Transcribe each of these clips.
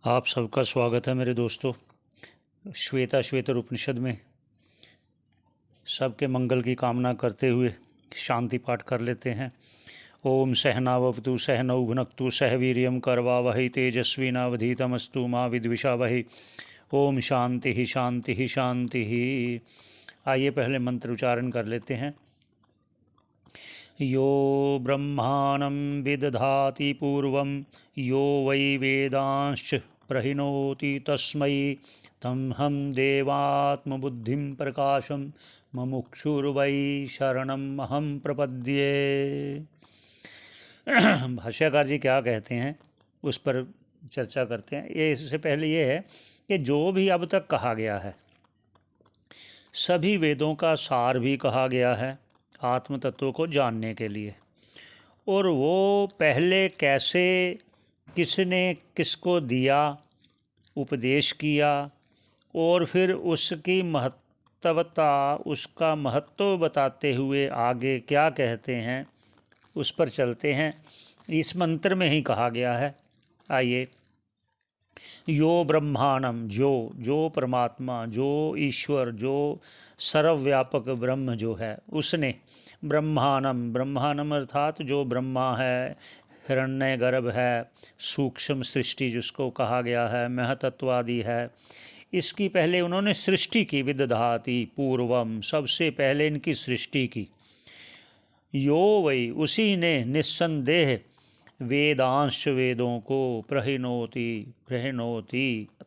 आप सबका स्वागत है मेरे दोस्तों। श्वेतर उपनिषद में सबके मंगल की कामना करते हुए शांति पाठ कर लेते हैं। ओम सहनावतु सहनौ भुनक्तु सह वीर्यं करवावहै तेजस्विनावधीतमस्तु मा विद्विषावहै। ओम शांति ही शांति ही शांति ही। आइए पहले मंत्र उच्चारण कर लेते हैं। यो ब्रह्माणं विदधाति पूर्वं यो वै वेदांश्च प्रहिणोति तस्मै तमहं देवात्मबुद्धिं प्रकाशं मुमुक्षुर्वै शरणमहं प्रपद्ये। भाष्यकार जी क्या कहते हैं उस पर चर्चा करते हैं। ये इससे पहले ये है कि जो भी अब तक कहा गया है सभी वेदों का सार भी कहा गया है आत्म तत्व को जानने के लिए, और वो पहले कैसे किसने किसको दिया, उपदेश किया, और फिर उसकी महत्वता उसका महत्व बताते हुए आगे क्या कहते हैं उस पर चलते हैं। इस मंत्र में ही कहा गया है। आइए। यो ब्रह्मांडम, जो परमात्मा, जो ईश्वर, जो सर्वव्यापक ब्रह्म जो है उसने, ब्रह्मांडम अर्थात जो ब्रह्मा है, हिरण्य गर्भ है, सूक्ष्म सृष्टि जिसको कहा गया है, महतत्वादि है, इसकी पहले उन्होंने सृष्टि की। विदधाति पूर्वम, सबसे पहले इनकी सृष्टि की। यो वही, उसी ने निस्संदेह वेदांश, वेदों को, प्रहिणोति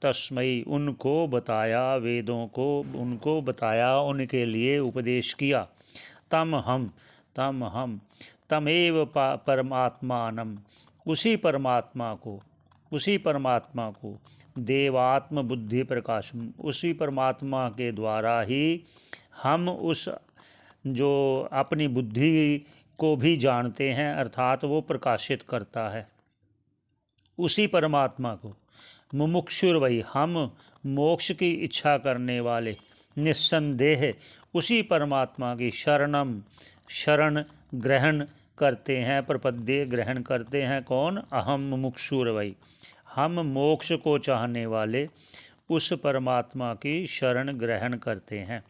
तस्मै, उनको बताया, वेदों को उनको बताया, उनके लिए उपदेश किया। तमेव परमात्मानम, उसी परमात्मा को देवात्म बुद्धि प्रकाशम, उसी परमात्मा के द्वारा ही हम उस जो अपनी बुद्धि को भी जानते हैं, अर्थात वो प्रकाशित करता है। उसी परमात्मा को मुमुक्षुर्वै, हम मोक्ष की इच्छा करने वाले निस्संदेह उसी परमात्मा की शरण ग्रहण करते हैं, प्रपद्ये ग्रहण करते हैं। कौन? अहम मुमुक्षुर्वै, हम मोक्ष को चाहने वाले उस परमात्मा की शरण ग्रहण करते हैं।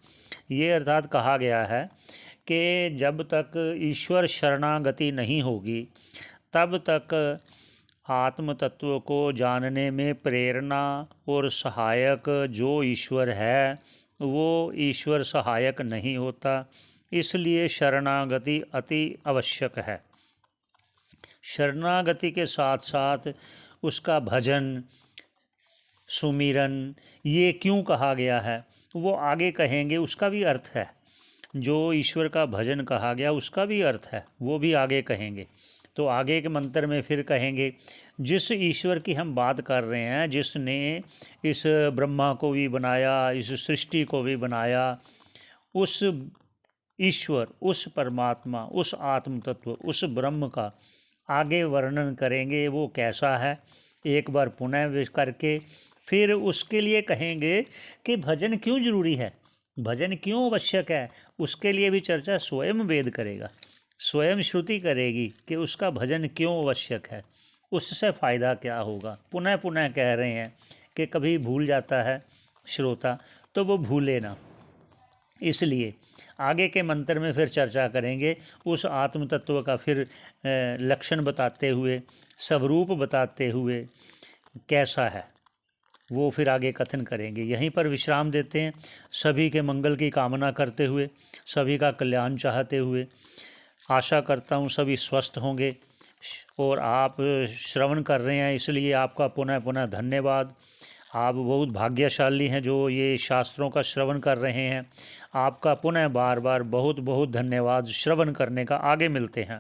ये अर्थात कहा गया है कि जब तक ईश्वर शरणागति नहीं होगी तब तक आत्म तत्व को जानने में प्रेरणा और सहायक जो ईश्वर है वो ईश्वर सहायक नहीं होता। इसलिए शरणागति अति आवश्यक है। शरणागति के साथ साथ उसका भजन, सुमिरन, ये क्यों कहा गया है वो आगे कहेंगे। उसका भी अर्थ है, जो ईश्वर का भजन कहा गया उसका भी अर्थ है, वो भी आगे कहेंगे। तो आगे के मंत्र में फिर कहेंगे जिस ईश्वर की हम बात कर रहे हैं, जिसने इस ब्रह्मा को भी बनाया, इस सृष्टि को भी बनाया, उस ईश्वर, उस परमात्मा, उस आत्म तत्व, उस ब्रह्म का आगे वर्णन करेंगे वो कैसा है, एक बार पुनः करके फिर उसके लिए कहेंगे कि भजन क्यों जरूरी है, भजन क्यों आवश्यक है। उसके लिए भी चर्चा स्वयं वेद करेगा, स्वयं श्रुति करेगी कि उसका भजन क्यों आवश्यक है, उससे फ़ायदा क्या होगा। पुनः पुनः कह रहे हैं कि कभी भूल जाता है श्रोता तो वो भूले ना। इसलिए आगे के मंत्र में फिर चर्चा करेंगे उस आत्म तत्व का, फिर लक्षण बताते हुए, स्वरूप बताते हुए कैसा है वो फिर आगे कथन करेंगे। यहीं पर विश्राम देते हैं, सभी के मंगल की कामना करते हुए, सभी का कल्याण चाहते हुए। आशा करता हूँ सभी स्वस्थ होंगे, और आप श्रवण कर रहे हैं इसलिए आपका पुनः पुनः धन्यवाद। आप बहुत भाग्यशाली हैं जो ये शास्त्रों का श्रवण कर रहे हैं। आपका पुनः बार बार बहुत बहुत धन्यवाद। श्रवण करने का। आगे मिलते हैं।